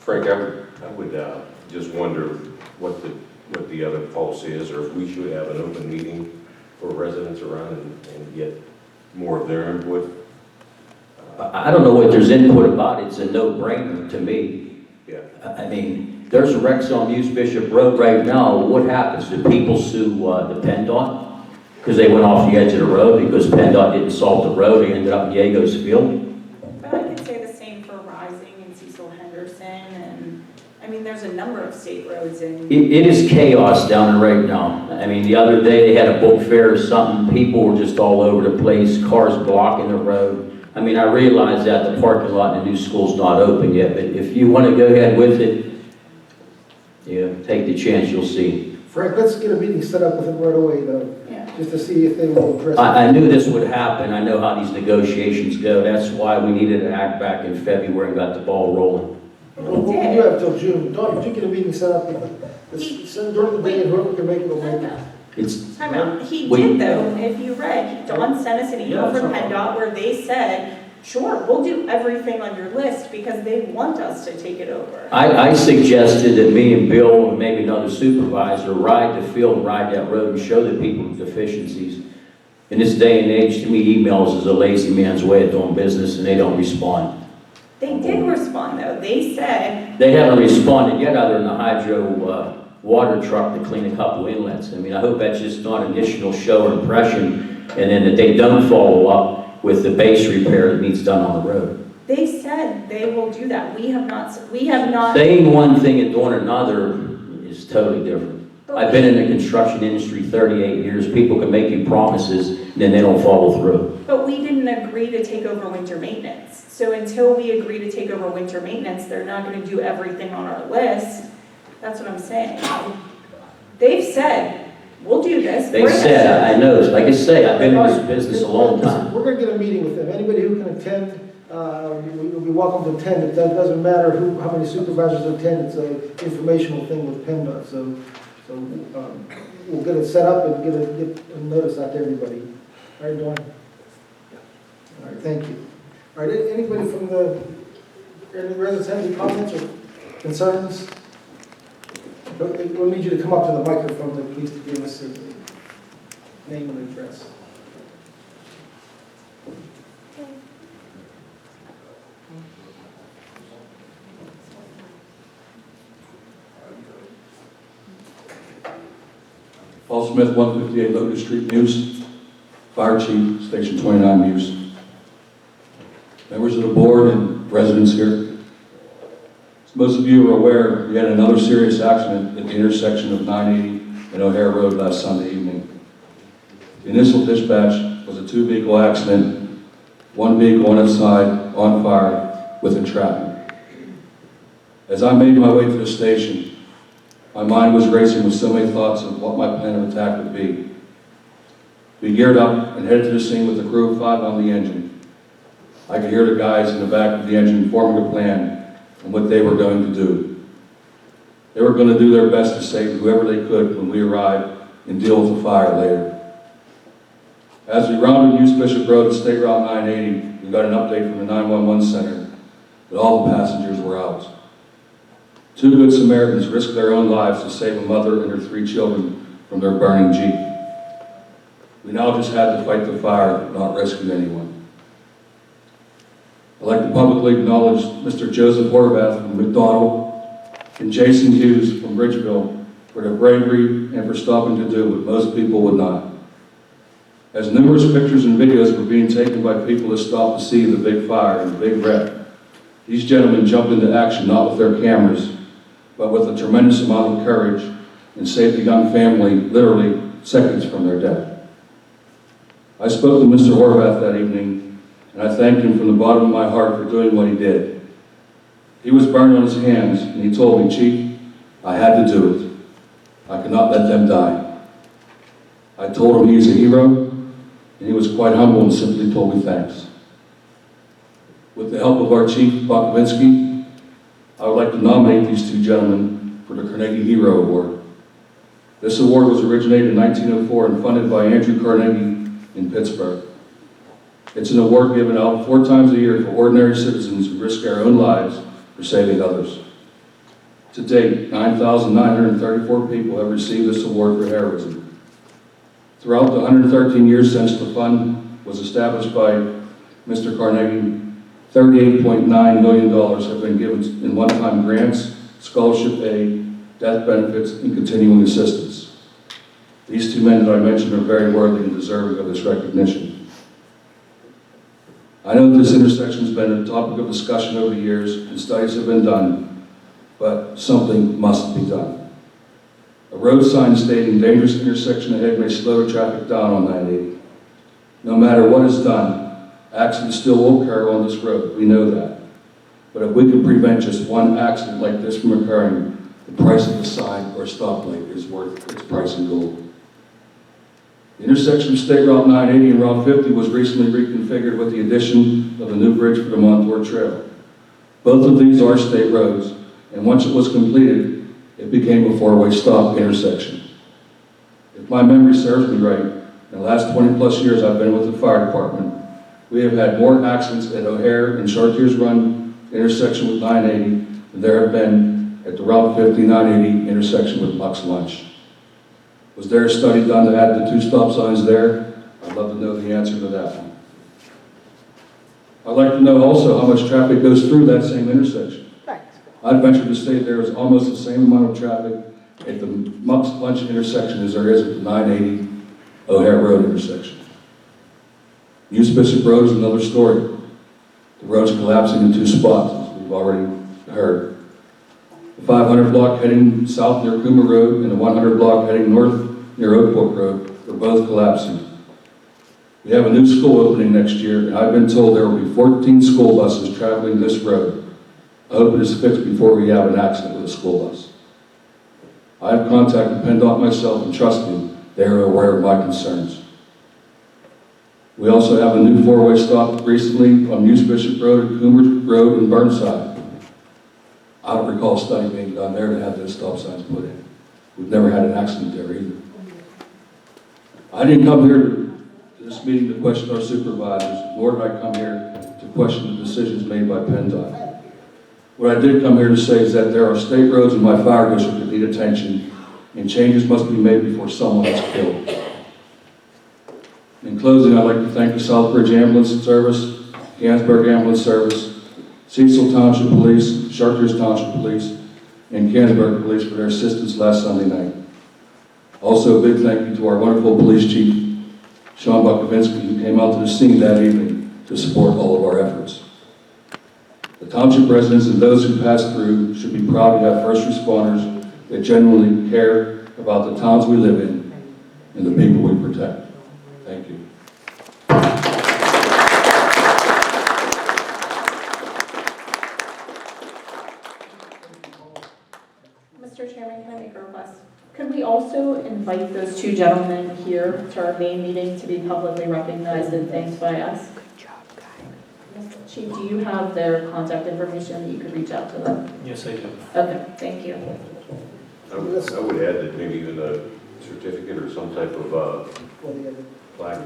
Frank, I would just wonder what the other policy is, or if we should have an open meeting for residents around and get more of their input. I don't know what there's input about. It's a no-brainer to me. Yeah. I mean, there's wrecks on Muse Bishop Road right now. What happens? Do people sue the PennDOT because they went off the edge of the road because PennDOT didn't salt the road? They ended up in Diego's field. But I could say the same for Rising and Cecil Henderson, and I mean, there's a number of state roads in. It is chaos down there right now. I mean, the other day they had a book fair or something. People were just all over the place, cars blocking the road. I mean, I realize that the parking lot in the new school's not open yet, but if you want to go ahead with it, yeah, take the chance, you'll see. Frank, let's get a meeting set up with them right away, though, Yeah. just to see if they will address it. I knew this would happen. I know how these negotiations go. That's why we needed to act back in February and got the ball rolling. Well, you have till June. Dawn, did you get a meeting set up during the day, and whoever can make it will make it? It's, Time out. He Wait. did though, if you read, Dawn sent us an email Yeah, from it's okay. PennDOT where they said, sure, we'll do everything on your list because they want us to take it over. I suggested that me and Bill and maybe another supervisor ride the field and ride that road and show the people the deficiencies. In this day and age, to me, emails is a lazy man's way of doing business and they don't respond. They did respond though. They said, They haven't responded yet other than the hydro water truck to clean a couple inlets. I mean, I hope that's just not initial show or impression and then that they don't follow up with the base repair that needs done on the road. they said they will do that. We have not. Saying one thing and doing another is totally different. I've been in the construction industry 38 years. People can make you promises and then they don't follow through. But we didn't agree to take over winter maintenance. So until we agree to take over winter maintenance, they're not going to do everything on our list. That's what I'm saying. They've said, we'll do this. They said, I know, like I say, I've been in this business a long time. We're going to get a meeting with them. Anybody who can attend, will be welcome to attend. It doesn't matter how many supervisors attend. It's an informational thing with PennDOT. So we'll get it set up and get a notice out to everybody. All right, Dawn? All right, thank you. All right, anybody from any residents have any comments or concerns? We'll need you to come up to the microphone, then, please, to give us a name and address. Paul Smith, 158 Locust Street, Muse. Fire Chief, Station 29, Muse. Members of the board and residents here. As most of you are aware, we had another serious accident at the intersection of 980 and O'Hare Road last Sunday evening. The initial dispatch was a two-vehicle accident, one vehicle on its side, on fire, with entrapment. As I made my way to the station, my mind was racing with so many thoughts of what my plan of attack would be. We geared up and headed to the scene with a crew of 5 on the engine. I could hear the guys in the back of the engine forming a plan and what they were going to do. They were going to do their best to save whoever they could when we arrived and deal with the fire later. As we rounded Muse Bishop Road to State Route 980, we got an update from the 911 center that all the passengers were out. 2 good Samaritans risked their own lives to save a mother and her 3 children from their burning Jeep. We now just had to fight the fire, not rescue anyone. I'd like to publicly acknowledge Mr. Joseph Horvath from McDonald and Jason Hughes from Bridgeville for their bravery and for stopping to do what most people would not. As numerous pictures and videos were being taken by people that stopped to see the big fire and the big wreck, these gentlemen jumped into action not with their cameras, but with a tremendous amount of courage and saved the young family literally seconds from their death. I spoke to Mr. Horvath that evening, and I thanked him from the bottom of my heart for doing what he did. He was burned on his hands, and he told me, "Chief, I had to do it. I could not let them die." I told him he's a hero, and he was quite humble and simply told me thanks. With the help of our Chief, Bukovinsky, I would like to nominate these 2 gentlemen for the Carnegie Hero Award. This award was originated in 1904 and funded by Andrew Carnegie in Pittsburgh. It's an award given out 4 times a year for ordinary citizens who risk their own lives for saving others. To date, 9,934 people have received this award for heroism. Throughout the 113 years since the fund was established by Mr. Carnegie, $38.9 million have been given in one-time grants, scholarship aid, death benefits, and continuing assistance. These two men that I mentioned are very worthy and deserving of this recognition. I know this intersection has been a topic of discussion over the years, and studies have been done, but something must be done. A road sign stating dangerous intersection ahead may slow traffic down on 980. No matter what is done, accidents still will occur on this road, we know that. But if we can prevent just one accident like this from occurring, the price of the sign or stoplight is worth its price in gold. The intersection of State Route 980 and Route 50 was recently reconfigured with the addition of a new bridge for the Montour Trail. Both of these are state roads, and once it was completed, it became a four-way stop intersection. If my memory serves me right, in the last 20 plus years I've been with the fire department, we have had more accidents at O'Hare and Chartiers Run intersection with 980 than there have been at the Route 50 980 intersection with Bucks Lunch. Was there a study done to add the two stop signs there? I'd love to know the answer to that one. I'd like to know also how much traffic goes through that same intersection. I'd venture to say there is almost the same amount of traffic at the Bucks Lunch intersection as there is at the 980 O'Hare Road intersection. Muse Bishop Road is another story. The road's collapsing in two spots, as we've already heard. The 500 block heading south near Kuma Road and the 100 block heading north near Oak Brook Road are both collapsing. We have a new school opening next year, and I've been told there will be 14 school buses traveling this road. I hope it is fixed before we have an accident with a school bus. I have contacted PennDOT myself, and trust me, they are aware of my concerns. We also have a new four-way stop recently on Muse Bishop Road and Coomer Road in Burnside. I don't recall a study being done there to have those stop signs put in. We've never had an accident there either. I didn't come here to this meeting to question our supervisors, nor did I come here to question the decisions made by PennDOT. What I did come here to say is that there are state roads in my fire district that need attention, and changes must be made before someone is killed. In closing, I'd like to thank the Southbridge Ambulance Service, Canonsburg Ambulance Service, Cecil Township Police, Chartiers Township Police, and Canonsburg Police for their assistance last Sunday night. Also, a big thank you to our wonderful police chief, Sean Bukovinsky, who came out to the scene that evening to support all of our efforts. The township residents and those who pass through should be proud to have first responders that genuinely care about the towns we live in and the people we protect. Thank you. Mr. Chairman, can I make a request? Could we also invite those two gentlemen here to our main meeting to be publicly recognized and thanked by us? Good job, guys. Chief, do you have their contact information that you could reach out to them? Yes, I do. Okay, thank you. I would add that maybe even a certificate or some type of plaque.